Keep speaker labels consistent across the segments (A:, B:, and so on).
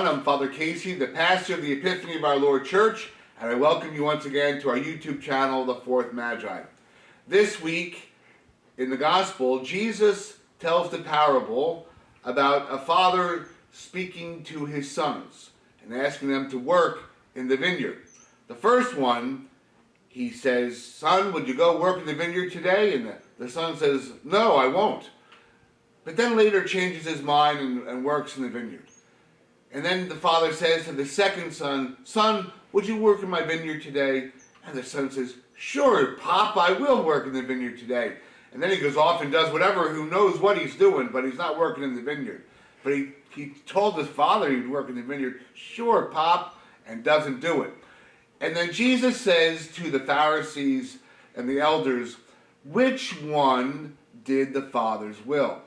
A: everyone. I'm Father Casey, the pastor of the Epiphany of Our Lord Church, and I welcome you once again to our YouTube channel, The Fourth Magi. This week, in the Gospel, Jesus tells the parable about a father speaking to his sons and asking them to work in the vineyard. The first one, he says, "Son, would you go work in the vineyard today?" And the son says, "No, I won't." But then later changes his mind and works in the vineyard. And then the father says to the second son, "Son, would you work in my vineyard today?" And the son says, "Sure, Pop, I will work in the vineyard today." And then he goes off and does whatever, who knows what he's doing, but he's not working in the vineyard. But he told his father he would work in the vineyard, "Sure, Pop," and doesn't do it. And then Jesus says to the Pharisees and the elders, "Which one did the Father's will?"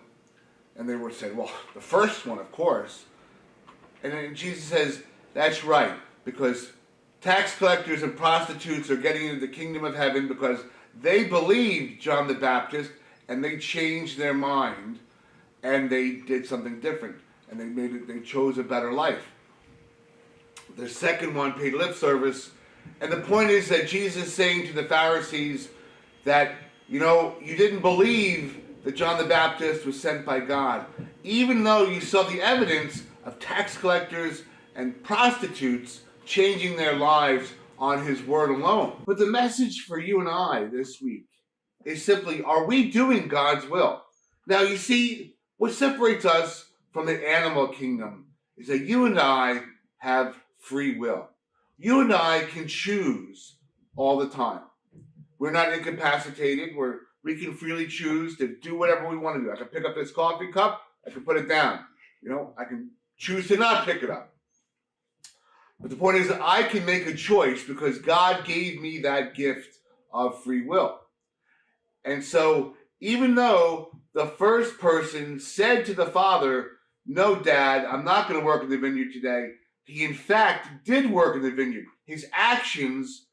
A: And they were saying, "Well, the first one, of course." And then Jesus says, "That's right, because tax collectors and prostitutes are getting into the kingdom of heaven because they believed John the Baptist and they changed their mind and they did something different and they chose a better life." The second one paid lip service, and the point is that Jesus is saying to the Pharisees that, you didn't believe that John the Baptist was sent by God, even though you saw the evidence of tax collectors and prostitutes changing their lives on his word alone. But the message for you and I this week is simply, are we doing God's will? Now, you see, what separates us from the animal kingdom is that you and I have free will. You and I can choose all the time. We're not incapacitated. We can freely choose to do whatever we want to do. I can pick up this coffee cup. I can put it down. I can choose to not pick it up. But the point is that I can make a choice because God gave me that gift of free will. And so even though the first person said to the father, "No, Dad, I'm not going to work in the vineyard today," he in fact did work in the vineyard. His actions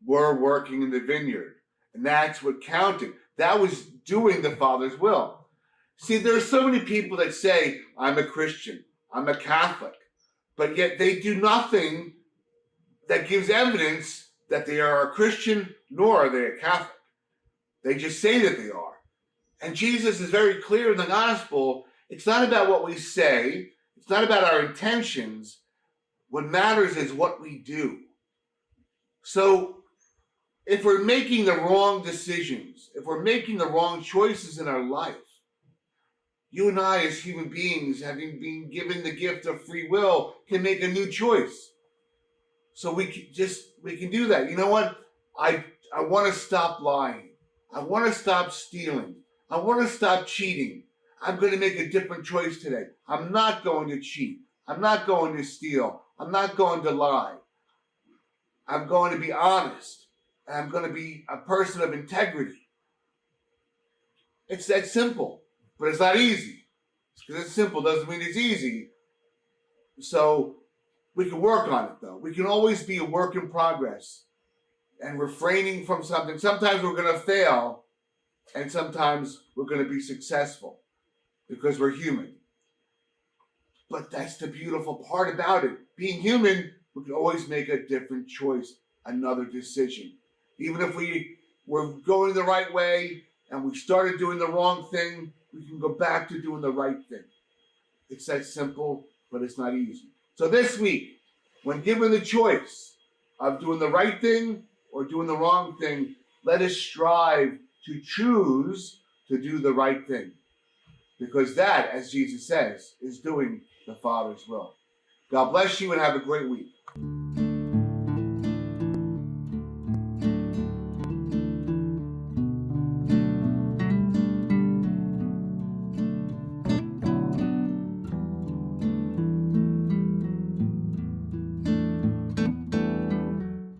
A: were working in the vineyard. And that's what counted. That was doing the Father's will. See, there are so many people that say, "I'm a Christian, I'm a Catholic," but yet they do nothing that gives evidence that they are a Christian, nor are they a Catholic. They just say that they are. And Jesus is very clear in the gospel. It's not about what we say. It's not about our intentions. What matters is what we do. So if we're making the wrong decisions, if we're making the wrong choices in our life, you and I as human beings, having been given the gift of free will, can make a new choice. So we can do that. You know what? I want to stop lying. I want to stop stealing. I want to stop cheating. I'm going to make a different choice today. I'm not going to cheat. I'm not going to steal. I'm not going to lie. I'm going to be honest. And I'm going to be a person of integrity. It's that simple, but it's not easy. Because it's simple doesn't mean it's easy. So we can work on it, though. We can always be a work in progress and refraining from something. Sometimes we're going to fail, and sometimes we're going to be successful because we're human. But that's the beautiful part about it. Being human, we can always make a different choice, another decision. Even if we were going the right way and we started doing the wrong thing, we can go back to doing the right thing. It's that simple, but it's not easy. So this week, when given the choice of doing the right thing or doing the wrong thing, let us strive to choose to do the right thing. Because that, as Jesus says, is doing the Father's will. God bless you and have a great week.